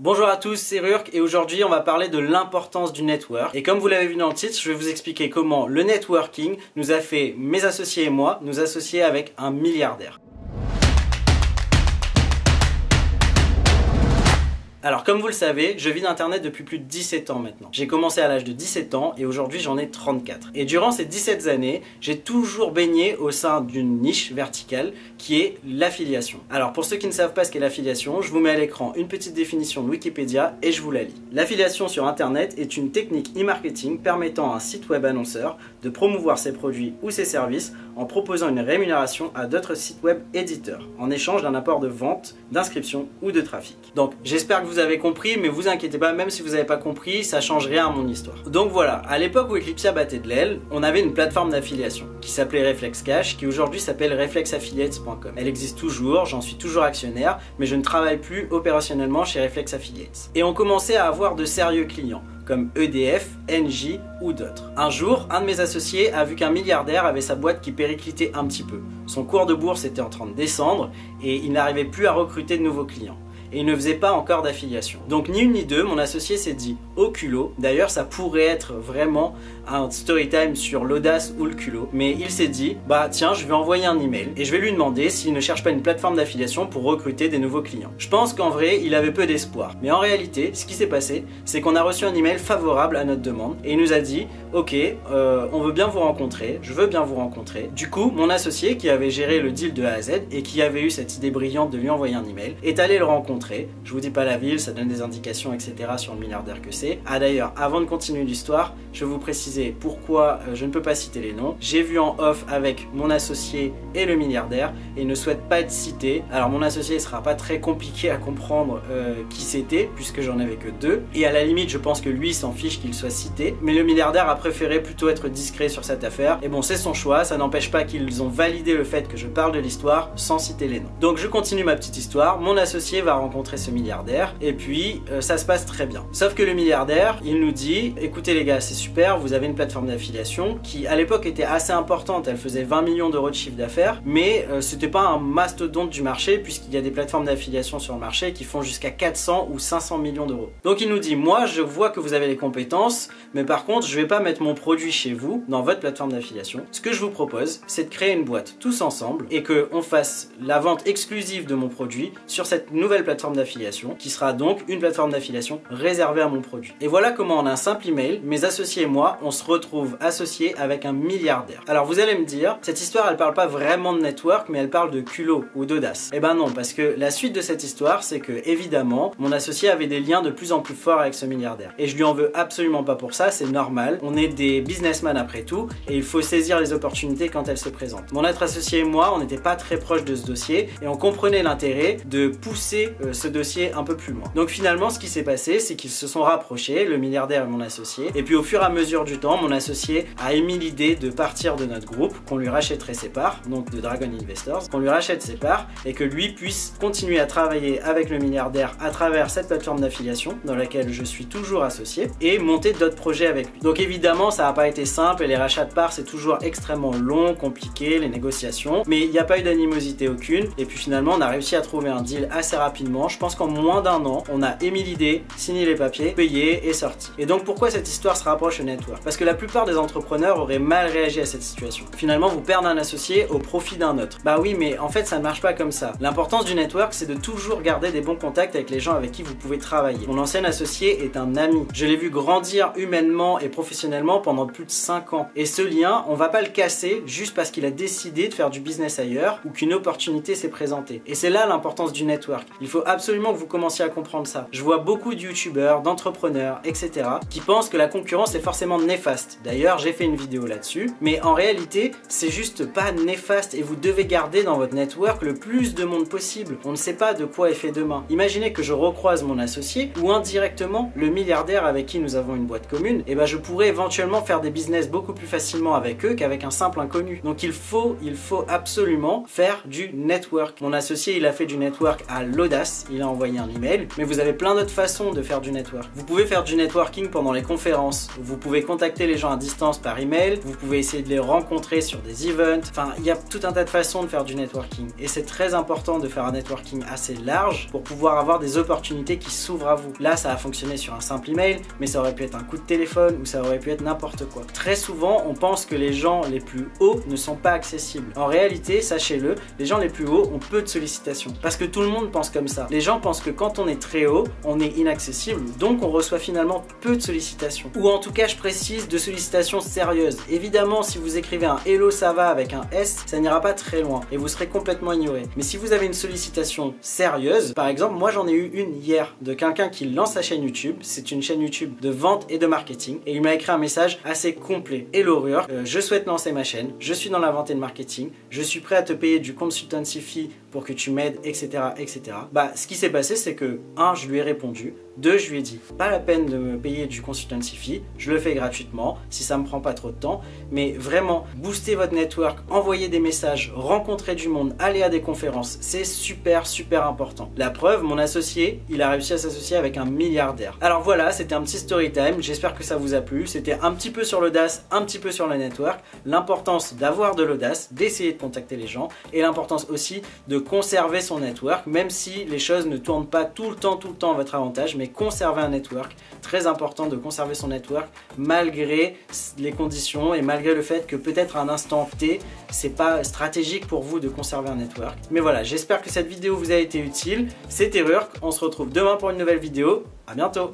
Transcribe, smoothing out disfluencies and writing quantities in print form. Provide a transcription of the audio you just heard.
Bonjour à tous, c'est Rurk et aujourd'hui on va parler de l'importance du network. Et comme vous l'avez vu dans le titre, je vais vous expliquer comment le networking nous a fait, mes associés et moi, nous associer avec un milliardaire. Alors comme vous le savez, je vis d'internet depuis plus de 17 ans maintenant. J'ai commencé à l'âge de 17 ans et aujourd'hui j'en ai 34. Et durant ces 17 années, j'ai toujours baigné au sein d'une niche verticale qui est l'affiliation. Alors pour ceux qui ne savent pas ce qu'est l'affiliation, je vous mets à l'écran une petite définition de Wikipédia et je vous la lis. L'affiliation sur internet est une technique e-marketing permettant à un site web annonceur de promouvoir ses produits ou ses services en proposant une rémunération à d'autres sites web éditeurs en échange d'un apport de vente, d'inscription ou de trafic. Donc j'espère que vous avez compris, mais vous inquiétez pas, même si vous n'avez pas compris, ça change rien à mon histoire. Donc voilà, à l'époque où Eclipsia battait de l'aile, on avait une plateforme d'affiliation qui s'appelait ReflexCash, qui aujourd'hui s'appelle reflexaffiliates.com. Elle existe toujours, j'en suis toujours actionnaire, mais je ne travaille plus opérationnellement chez Reflex Affiliates. Et on commençait à avoir de sérieux clients, comme EDF, Engie ou d'autres. Un jour, un de mes associés a vu qu'un milliardaire avait sa boîte qui périclitait un petit peu. Son cours de bourse était en train de descendre et il n'arrivait plus à recruter de nouveaux clients. Et il ne faisait pas encore d'affiliation. Donc ni une ni deux, mon associé s'est dit au culot. D'ailleurs ça pourrait être vraiment un story time sur l'audace ou le culot. Mais il s'est dit, bah tiens, je vais envoyer un email et je vais lui demander s'il ne cherche pas une plateforme d'affiliation pour recruter des nouveaux clients. Je pense qu'en vrai, il avait peu d'espoir. Mais en réalité, ce qui s'est passé, c'est qu'on a reçu un email favorable à notre demande. Et il nous a dit, ok, on veut bien vous rencontrer, je veux bien vous rencontrer. Du coup, mon associé qui avait géré le deal de A à Z et qui avait eu cette idée brillante de lui envoyer un email, est allé le rencontrer. Je vous dis pas la ville, ça donne des indications, etc. sur le milliardaire que c'est. Ah d'ailleurs, avant de continuer l'histoire, je vais vous préciser pourquoi je ne peux pas citer les noms. J'ai vu en off avec mon associé et le milliardaire et il ne souhaite pas être cité. Alors mon associé, il sera pas très compliqué à comprendre qui c'était puisque j'en avais que deux. Et à la limite, je pense que lui s'en fiche qu'il soit cité. Mais le milliardaire a préféré plutôt être discret sur cette affaire. Et bon, c'est son choix, ça n'empêche pas qu'ils ont validé le fait que je parle de l'histoire sans citer les noms. Donc je continue ma petite histoire. Mon associé va rencontrer ce milliardaire et puis ça se passe très bien. Sauf que le milliardaire, il nous dit, écoutez les gars, c'est super, vous avez une plateforme d'affiliation qui à l'époque était assez importante, elle faisait 20 millions d'euros de chiffre d'affaires, mais c'était pas un mastodonte du marché puisqu'il y a des plateformes d'affiliation sur le marché qui font jusqu'à 400 ou 500 millions d'euros. Donc il nous dit, moi je vois que vous avez les compétences, mais par contre je vais pas mettre mon produit chez vous dans votre plateforme d'affiliation. Ce que je vous propose, c'est de créer une boîte tous ensemble et qu'on fasse la vente exclusive de mon produit sur cette nouvelle plateforme d'affiliation qui sera donc une plateforme d'affiliation réservée à mon produit. Et voilà comment en un simple email, mes associés et moi, on se retrouve associés avec un milliardaire. Alors vous allez me dire, cette histoire elle parle pas vraiment de network mais elle parle de culot ou d'audace. Eh ben non, parce que la suite de cette histoire c'est que évidemment mon associé avait des liens de plus en plus forts avec ce milliardaire. Et je lui en veux absolument pas pour ça, c'est normal. On est des businessmen après tout et il faut saisir les opportunités quand elles se présentent. Mon autre associé et moi, on n'était pas très proches de ce dossier et on comprenait l'intérêt de pousser ce dossier un peu plus loin. Donc finalement ce qui s'est passé c'est qu'ils se sont rapprochés, le milliardaire et mon associé, et puis au fur et à mesure du temps mon associé a émis l'idée de partir de notre groupe, qu'on lui rachèterait ses parts, donc de Dragon Investors, qu'on lui rachète ses parts et que lui puisse continuer à travailler avec le milliardaire à travers cette plateforme d'affiliation dans laquelle je suis toujours associé et monter d'autres projets avec lui. Donc évidemment ça n'a pas été simple et les rachats de parts c'est toujours extrêmement long, compliqué, les négociations, mais il n'y a pas eu d'animosité aucune et puis finalement on a réussi à trouver un deal assez rapidement. Je pense qu'en moins d'un an, on a émis l'idée, signé les papiers, payé et sorti. Et donc pourquoi cette histoire se rapproche au network? Parce que la plupart des entrepreneurs auraient mal réagi à cette situation. Finalement, vous perdez un associé au profit d'un autre. Bah oui, mais en fait, ça ne marche pas comme ça. L'importance du network, c'est de toujours garder des bons contacts avec les gens avec qui vous pouvez travailler. Mon ancien associé est un ami. Je l'ai vu grandir humainement et professionnellement pendant plus de 5 ans. Et ce lien, on va pas le casser juste parce qu'il a décidé de faire du business ailleurs ou qu'une opportunité s'est présentée. Et c'est là l'importance du network. Il faut absolument que vous commenciez à comprendre ça. Je vois beaucoup de youtubeurs, d'entrepreneurs, etc. qui pensent que la concurrence est forcément néfaste. D'ailleurs, j'ai fait une vidéo là-dessus. Mais en réalité, c'est juste pas néfaste et vous devez garder dans votre network le plus de monde possible. On ne sait pas de quoi est fait demain. Imaginez que je recroise mon associé ou indirectement le milliardaire avec qui nous avons une boîte commune, et ben je pourrais éventuellement faire des business beaucoup plus facilement avec eux qu'avec un simple inconnu. Donc il faut absolument faire du network. Mon associé, il a fait du network à l'audace passe, il a envoyé un email, mais vous avez plein d'autres façons de faire du network. Vous pouvez faire du networking pendant les conférences, vous pouvez contacter les gens à distance par email, vous pouvez essayer de les rencontrer sur des events, enfin il y a tout un tas de façons de faire du networking et c'est très important de faire un networking assez large pour pouvoir avoir des opportunités qui s'ouvrent à vous. Là ça a fonctionné sur un simple email, mais ça aurait pu être un coup de téléphone ou ça aurait pu être n'importe quoi. Très souvent on pense que les gens les plus hauts ne sont pas accessibles. En réalité, sachez-le, les gens les plus hauts ont peu de sollicitations parce que tout le monde pense comme ça. Les gens pensent que quand on est très haut, on est inaccessible, donc on reçoit finalement peu de sollicitations. Ou en tout cas, je précise, de sollicitations sérieuses. Évidemment, si vous écrivez un hello ça va avec un S, ça n'ira pas très loin et vous serez complètement ignoré. Mais si vous avez une sollicitation sérieuse, par exemple, moi j'en ai eu une hier de quelqu'un qui lance sa chaîne YouTube. C'est une chaîne YouTube de vente et de marketing et il m'a écrit un message assez complet. Hello Rurk, je souhaite lancer ma chaîne, je suis dans la vente et le marketing, je suis prêt à te payer du consultancy fee pour que tu m'aides, etc., etc. Bah, ce qui s'est passé, c'est que 1, je lui ai répondu, 2, je lui ai dit, pas la peine de me payer du consultancy fee, je le fais gratuitement, si ça me prend pas trop de temps, mais vraiment, boostez votre network, envoyez des messages, rencontrez du monde, allez à des conférences, c'est super, super important. La preuve, mon associé, il a réussi à s'associer avec un milliardaire. Alors voilà, c'était un petit story time, j'espère que ça vous a plu, c'était un petit peu sur l'audace, un petit peu sur le network, l'importance d'avoir de l'audace, d'essayer de contacter les gens, et l'importance aussi de conserver son network, même si les choses ne tournent pas tout le temps à votre avantage, mais conserver un network, très important de conserver son network malgré les conditions et malgré le fait que peut-être à un instant T, c'est pas stratégique pour vous de conserver un network. Mais voilà, j'espère que cette vidéo vous a été utile. C'était Rurk, on se retrouve demain pour une nouvelle vidéo. À bientôt.